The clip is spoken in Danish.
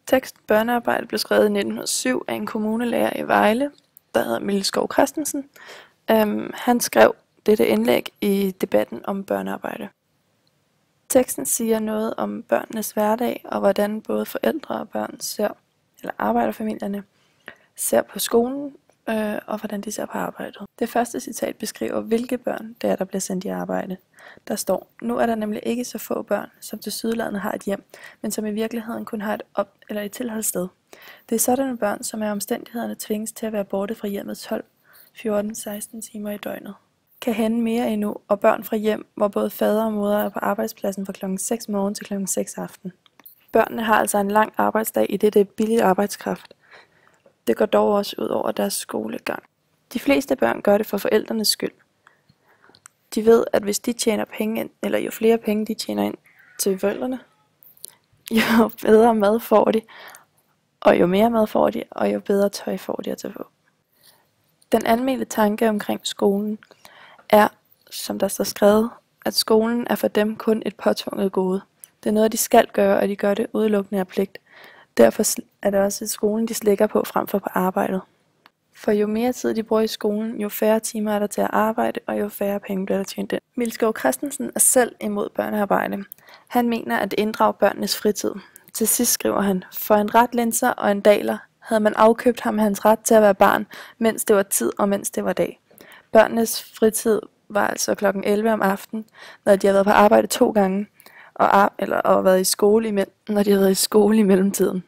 Teksten Børnearbejde blev skrevet i 1907 af en kommunelærer i Vejle, der hedder Mille Skov Christensen. Han skrev dette indlæg i debatten om børnearbejde. Teksten siger noget om børnenes hverdag og hvordan både forældre og børn eller arbejderfamilierne ser på skolen og hvordan de ser på arbejdet. Det første citat beskriver, hvilke børn det er, der bliver sendt i arbejde. Der står: nu er der nemlig ikke så få børn, som tilsyneladende har et hjem, men som i virkeligheden kun har et tilholdssted. Det er sådanne børn, som af omstændighederne tvinges til at være borte fra hjemmet 12, 14, 16 timer i døgnet. Kan hænde mere endnu, og børn fra hjem, hvor både fader og moder er på arbejdspladsen fra kl. 6 morgen til kl. 6 aften. Børnene har altså en lang arbejdsdag, i det er billig arbejdskraft. Det går dog også ud over deres skolegang. De fleste børn gør det for forældrenes skyld. De ved, at hvis de tjener penge ind, eller jo flere penge de tjener ind til forældrene, jo bedre mad får de, og jo mere mad får de, og jo bedre tøj får de at tage på. Den almene tanke omkring skolen er, som der står skrevet, at skolen er for dem kun et påtvunget gode. Det er noget, de skal gøre, og de gør det udelukkende af pligt. Derfor er det også skolen, de slækker på frem for på arbejdet. For jo mere tid de bruger i skolen, jo færre timer er der til at arbejde, og jo færre penge bliver der tjent ind. Mille Skov Christensen er selv imod børnearbejde. Han mener, at det inddrager børnenes fritid. Til sidst skriver han: for en ret linser og en daler havde man afkøbt ham hans ret til at være barn, mens det var tid og mens det var dag. Børnenes fritid var altså kl. 11 om aftenen, når de har været på arbejde 2 gange, og været i skole når de har været i skole i mellemtiden.